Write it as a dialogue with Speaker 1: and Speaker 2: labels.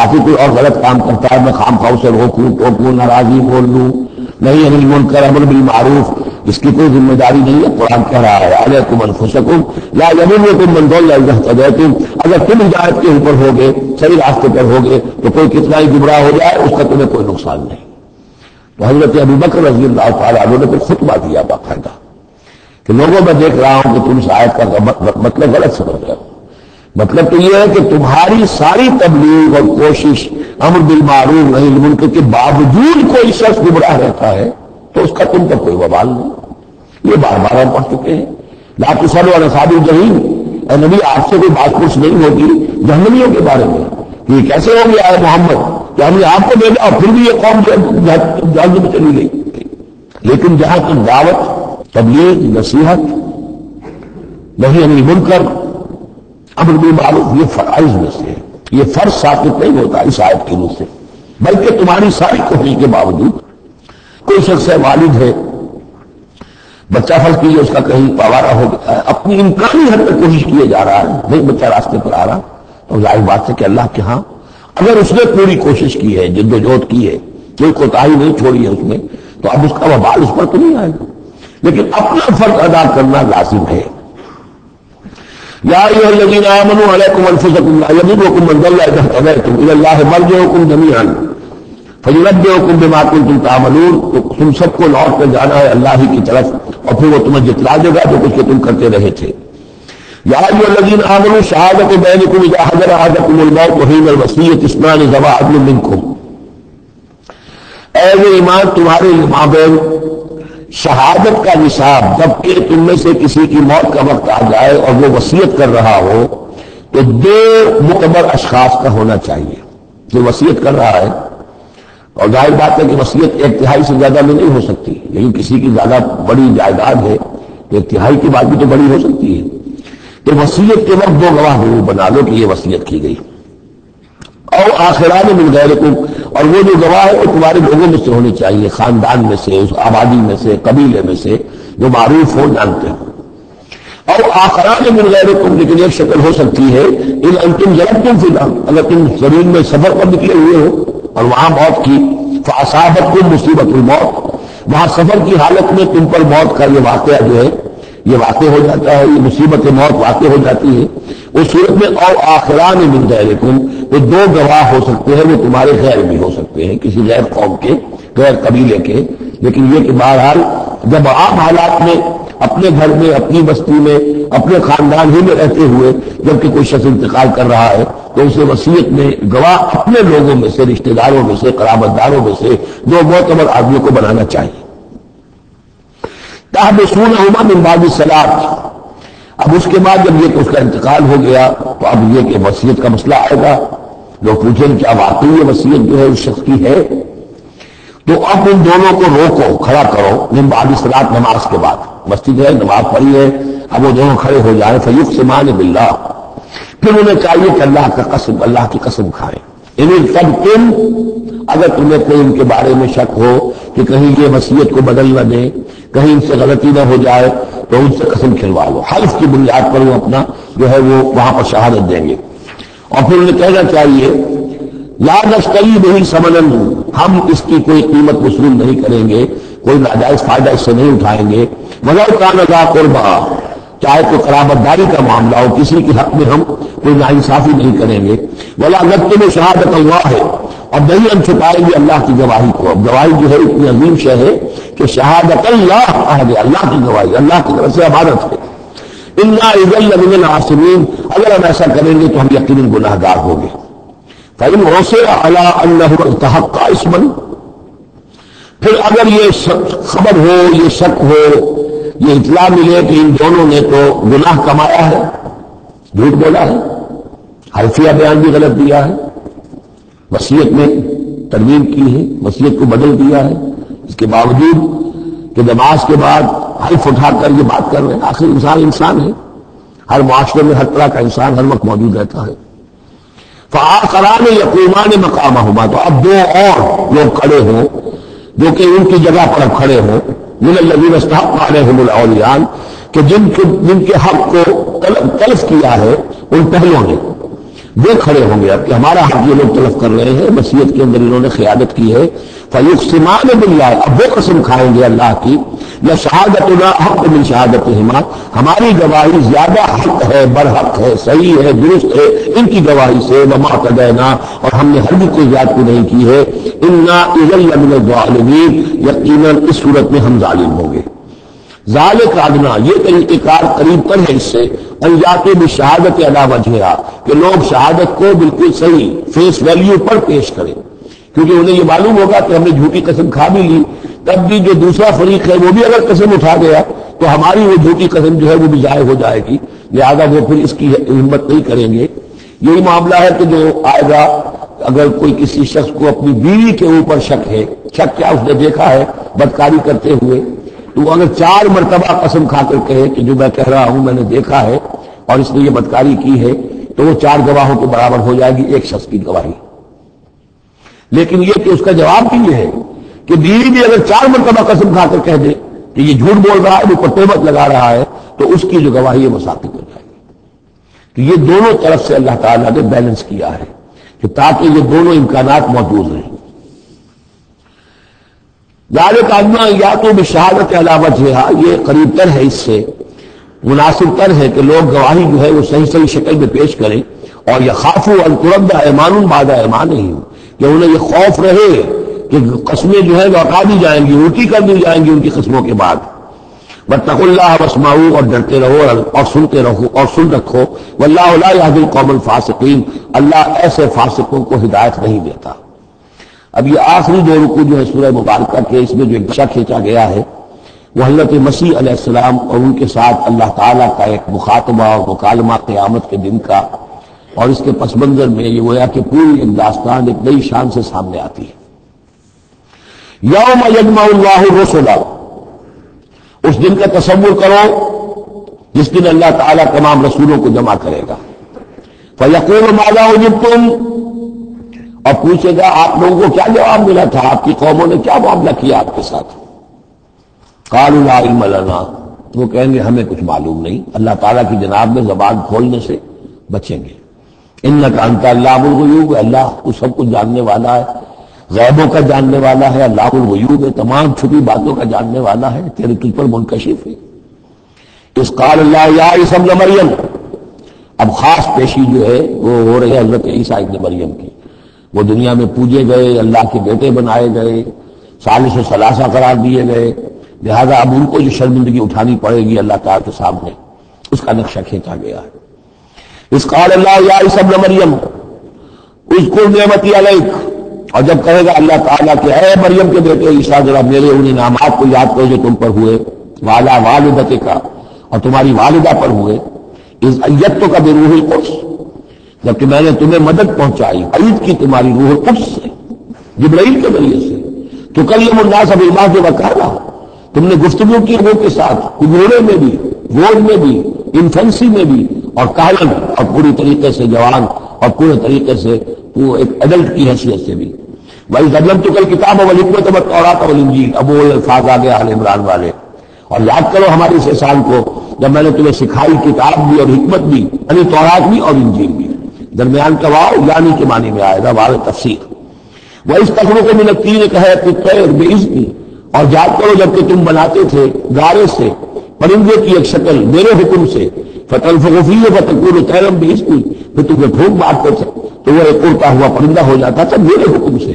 Speaker 1: کافی کوئی اور غلط کام کرتا ہے میں خام خواہ سے روکوں ٹوکوں ناراضی بول لوں، نہیں انل منکر امر بالمعروف، اس کی کوئی ذمہ داری نہیں ہے۔ قرآن کہہ رہا ہے علیکم انفسکم لا یضرکم من ضل اذا اهتدیتم، اگر تم ہدایت کے اوپر ہوگے صحیح راستے پر ہوگے تو کوئی کتنا ہی گمراہ ہو جائے اس کا تمہیں کوئی نقصان نہیں۔ تو حضرت ابو بکر رضی اللہ تعالیٰ عنہ نے پھر خطبہ دیا باقاعدہ کہ لوگوں میں دیکھ رہا ہوں کہ تم اس آیت کا مطلب غلط سمجھ رہے ہو۔ مطلب تو یہ ہے کہ تمہاری ساری تبلیغ اور کوشش امر بالمعروف نہی عن المنکر کے باوجود کوئی شخص گمراہ رہتا ہے تو اس کا تم پر کوئی وبال نہیں۔ یہ بار بار ہم پڑھ چکے ہیں، لا تصلوا علی اصحاب الجحیم، اے نبی آپ سے کوئی بات پوچھ نہیں ہوگی جہنمیوں کے بارے میں کہ یہ کیسے ہو گیا ہے محمد کہ ہم نے آپ کو بھیجا اور پھر بھی یہ قوم جہنم میں چلی گئی۔ لیکن جہاں تک دعوت تبلیغ نصیحت نہی عن المنکر امر بالمعروف یہ فرائض میں سے ہے، یہ فرض ثابت نہیں ہوتا اس آیت کی روح سے، بلکہ تمہاری ساری کوشش کے باوجود کوئی شخص ہے والد ہے بچہ فرض کیجیے اس کا کہیں پوارا ہو گیا ہے، اپنی امکانی حد تک کوشش کیے جا رہا ہے نہیں بچہ راستے پر آ رہا، تو ظاہر بات ہے کہ اللہ کے ہاں اگر اس نے پوری کوشش کی ہے جد و جہد کی ہے کوئی کوتاہی نہیں چھوڑی ہے اس میں تو اب اس کا وبال اس پر تو نہیں آئے گا، لیکن اپنا فرض ادا کرنا لازم ہے۔ یا ایھا الذین آمنوا علیکم انفسکم لا یضرکم من ضل اذا اهتدیتم الی اللہ مرجعکم جمیعا فینبئکم بما کنتم تعملون، تو تم سب کو لوٹ کر جانا ہے اللہ ہی کی طرف اور پھر وہ تمہیں جتلا دے گا جو کچھ کہ تم کرتے رہے تھے۔ یا ایھا الذین آمنوا شہادۃ بینکم اذا حضر احدکم الموت حین الوصیۃ اثنان ذوی عدل منکم، اے ایمان تمہارے مابین شہادت کا نصاب جبکہ تم میں سے کسی کی موت کا وقت آ جائے اور وہ وصیت کر رہا ہو تو دو معتبر اشخاص کا ہونا چاہیے جو وصیت کر رہا ہے، اور ظاہر بات ہے کہ وصیت ایک تہائی سے زیادہ میں نہیں ہو سکتی، لیکن کسی کی زیادہ بڑی جائیداد ہے تو ایک تہائی کی بات بھی تو بڑی ہو سکتی ہے، تو وصیت کے وقت دو گواہ ضرور بنا لو کہ یہ وصیت کی گئی، اور آخران من غیرکم، اور وہ جو گواہ ہے وہ تمہارے لوگوں میں سے ہونے چاہیے، خاندان میں سے، اس آبادی میں سے، قبیلے میں سے جو معروف ہو جانتے ہو، اور آخران من غیرکم، لیکن ایک شکل ہو سکتی ہے ان انتم ضربتم فی الارض، اگر تم زمین میں سفر پر نکلے ہوئے ہو اور وہاں موت کی فاصابتکم مصیبت الموت، وہاں سفر کی حالت میں تم پر موت کا یہ واقعہ جو ہے یہ واقع ہو جاتا ہے، یہ مصیبت موت واقع ہو جاتی ہے، اس صورت میں او آخران من غیرکم، تو دو گواہ ہو سکتے ہیں، وہ تمہارے غیر بھی ہو سکتے ہیں، کسی غیر قوم کے غیر قبیلے کے، لیکن یہ کہ بہرحال جب عام حالات میں اپنے گھر میں اپنی بستی میں اپنے خاندان ہی میں رہتے ہوئے جبکہ کوئی شخص انتقال کر رہا ہے تو اسے وصیت میں گواہ اپنے لوگوں میں سے، رشتہ داروں میں سے، قرابت داروں میں سے دو معتبر آدمیوں کو بنانا چاہیے۔ تحبسونہما من بعد الصلاۃ، اب اس کے بعد جب یہ کہ اس کا انتقال ہو گیا تو اب یہ کہ وصیت کا مسئلہ آئے گا، لوگ پوچھیں کیا واقعی یہ وصیت جو ہے اس شخص کی ہے، تو اب ان دونوں کو روکو، کھڑا کرو، من بعد الصلاۃ، نماز کے بعد، مسجد ہے نماز پڑھی ہے، اب وہ دونوں کھڑے ہو جائیں، فیقسمان باللہ، پھر انہیں چاہیے کہ اللہ کا قسم، اللہ کی قسم کھائیں، ان ارتبتم، اگر تمہیں کوئی ان کے بارے میں شک ہو کہ کہیں یہ وصیت کو بدل نہ دیں، کہیں ان سے غلطی نہ ہو جائے تو ان سے قسم کھلوا لو، حلف کی بنیاد پر وہ اپنا جو ہے وہ وہاں پر شہادت دیں گے، اور پھر انہیں کہنا چاہیے لا نشتری بہ ثمنا، ہم اس کی کوئی قیمت وصول نہیں کریں گے، کوئی ناجائز فائدہ اس سے نہیں اٹھائیں گے، ولو کان ذا قربا، چاہے کوئی قرابت داری کا معاملہ ہو، کسی کے حق میں ہم کوئی ناانصافی نہیں کریں گے، ولا نکتم شہادت اللہ ہے، اور نہیں ہم چھپائیں گے اللہ کی گواہی کو۔ اب گواہی جو ہے اتنی عظیم شے ہے کہ شہادت اللہ عہد، اللہ کی گواہی اللہ کی طرف سے امانت ہے، انا اذا لمن العاصمین، اگر ہم ایسا کریں گے تو ہم یقیناً گناہ گار ہوں گے۔ فإن عُثِرَ عَلَىٰ أَنَّهُ الْتَحَقَّ اسْمًا، پھر اگر یہ خبر ہو، یہ شک ہو، یہ اطلاع ملے کہ ان دونوں نے تو گناہ کمایا ہے، جھوٹ بولا ہے، حلفیہ بیان بھی غلط دیا ہے، وصیت میں ترمیم کی ہے، وصیت کو بدل دیا ہے، اس کے باوجود کہ نماز کے بعد حلف اٹھا کر یہ بات کر رہے ہیں، آخر انسان ہے، ہر معاشرے میں ہر طرح کا انسان ہر وقت موجود رہتا ہے۔ فآخران یقومان مقامہما، تو اب دو اور لوگ کھڑے ہوں جو کہ ان کی جگہ پر اب کھڑے ہوں، من الذین استحق علیہم الاولیان، کہ جن کے حق کو تلف کیا ہے ان پہلوں نے، وہ کھڑے ہوں گے اب کہ ہمارا حق یہ لوگ تلف کر رہے ہیں، وصیت کے اندر انہوں نے خیانت کی ہے، فیقسمان باللہ، اب وہ قسم کھائیں گے اللہ کی، لشہادتنا حق من شہادتہما، ہماری گواہی زیادہ حق ہے، برحق ہے، صحیح ہے، درست ہے ان کی گواہی سے، وما اعتدینا، اور ہم نے ہرگز کوئی زیادتی نہیں کی ہے، انا اذا لمن الظالمین، یقیناً اس صورت میں ہم ظالم ہوں گے۔ ذالک ادنا، یہ طریقہ کار قریب تر ہے اس سے، ان یاتوا بالشہادۃ علی وجہہا، کہ لوگ شہادت کو بالکل صحیح فیس ویلیو پر پیش کریں، کیونکہ انہیں یہ معلوم ہوگا کہ ہم نے جھوٹی قسم کھا بھی لی، تب بھی جو دوسرا فریق ہے وہ بھی اگر قسم اٹھا گیا تو ہماری وہ جھوٹی قسم جو ہے وہ بھی ضائع ہو جائے گی، لہذا وہ پھر اس کی ہمت نہیں کریں گے۔ یہی معاملہ ہے کہ جو آئے گا، اگر کوئی کسی شخص کو اپنی بیوی کے اوپر شک ہے، شک کیا اس نے دیکھا ہے بدکاری کرتے ہوئے، تو وہ اگر 4 مرتبہ قسم کھا کر کہے کہ جو میں کہہ رہا ہوں میں نے دیکھا ہے اور اس نے یہ بدکاری کی ہے، تو وہ 4 گواہوں کے برابر ہو جائے گی ایک شخص کی گواہی۔ لیکن یہ کہ اس کا جواب بھی یہ ہے کہ بیوی بھی اگر 4 مرتبہ قسم کھا کر کہہ دے کہ یہ جھوٹ بول رہا ہے، وہ تہمت لگا رہا ہے، تو اس کی جو گواہی ہے وہ ثابت ہو جائے گی۔ تو یہ دونوں طرف سے اللہ تعالیٰ نے بیلنس کیا ہے کہ تاکہ یہ دونوں امکانات موجود رہیں۔ ذالک ادنیٰ ان یاتوا بالشہادۃ علی وجہہا، یہ قریب تر ہے، اس سے مناسب تر ہے کہ لوگ گواہی جو ہے وہ صحیح شکل میں پیش کریں، اور یخافوا ان ترد ایمان بعد ایمانہم، کہ انہیں یہ خوف رہے کہ قسمیں جو ہے لوٹا دی جائیں گی، الٹی کر دی جائیں گی ان کی قسموں کے بعد۔ واتقوا اللہ واسمعوا، اور ڈرتے رہو اور سنتے رہو اور سن رکھو، واللہ لا یہدی القوم الفاسقین، اللہ ایسے فاسقوں کو ہدایت نہیں دیتا۔ اب یہ آخری 2 رکوع جو ہے سورہ مبارکہ کے، اس میں جو ایک نقشہ کھینچا گیا ہے وہ حضرت مسیح علیہ السلام اور ان کے ساتھ اللہ تعالیٰ کا ایک مخاطبہ اور مکالمہ قیامت کے دن کا، اور اس کے پس منظر میں یہ گویا کہ پوری ایک داستان ایک نئی شان سے سامنے آتی ہے۔ یوم یجمع اللہ الرسل، اس دن کا تصور کرو جس دن اللہ تعالیٰ تمام رسولوں کو جمع کرے گا۔ فیقول ماذا اجبتم، اور پوچھے گا آپ لوگوں کو کیا جواب ملا تھا، آپ کی قوموں نے کیا معاملہ کیا آپ کے ساتھ۔ قالوا لا علم لنا، وہ کہیں گے ہمیں کچھ معلوم نہیں، اللہ تعالیٰ کی جناب میں زبان کھولنے سے بچیں گے۔ انک انت علام الغیوب، اللہ تو سب کچھ جاننے والا ہے، غیبوں کا جاننے والا ہے، علام الغیوب ہے، تمام چھپی باتوں کا جاننے والا ہے، تیرے تجھ پر منکشف ہے۔ اس قال اللہ یا عیسی ابن مریم، اب خاص پیشی جو ہے وہ ہو رہی ہے حضرت عیسیٰ ابن مریم کی، وہ دنیا میں پوجے گئے، اللہ کے بیٹے بنائے گئے، ثالث و ثلاثہ قرار دیے گئے، لہذا اب ان کو جو شرمندگی اٹھانی پڑے گی اللہ تعالیٰ کے سامنے، اس کا نقشہ کھینچا گیا ہے۔ اس قال اللہ یا عیسی ابن مریم اذکر نعمتی علیک، اور جب کہے گا اللہ تعالیٰ کہ اے مریم کے بیٹے عیسیٰ ذرا میرے ان انعامات کو یاد کرو جو تم پر ہوئے، والا والدتک، اور تمہاری والدہ پر ہوئے، اذ ایدتک بروح القدس، جبکہ میں نے تمہیں مدد پہنچائی، عید کی تمہاری روح القدس سے، جبرائیل کے ذریعے سے، تکلم الناس بالمہد وکہلا، تم نے گفتگو کی لوگوں کے ساتھ، کنوڑے میں بھی، گود میں بھی، انفنسی میں بھی، اور کہلن، اور پوری طریقے سے جوان اور پورے طریقے سے وہ ایک ایڈلٹ کی حیثیت سے بھی۔ وَإِذْ عَلَّمْتُكَ الْكِتَابَ وَالْحِكْمَةَ وَالتَّوْرَاةَ وَالْإِنْجِيلَ، اب وہ الفاظ آ گئے آل عمران والے، اور یاد کرو ہمارے اس احسان کو جب میں نے تمہیں سکھائی کتاب بھی اور حکمت بھی، یعنی تورات بھی اور انجیل بھی، درمیان کا واو یعنی کے معنی میں آئے گا، واو تفسیر۔ وَإِذْ تَخْلُقُ مِنَ الطِّينِ كَهَيْئَةِ الطَّيْرِ بِإِذْنِي، اور یاد کرو جب کہ تم بناتے تھے گارے سے پرندے کی ایک شکل میرے حکم سے، فَتَنفُخُ فِيهِ فَتَكُونُ طَيْرًا بِإِذْنِي، پھر تمہیں پھونک مارتے تھے تو وہ ایک اڑتا ہوا پرندہ ہو جاتا تھا میرے حکم سے۔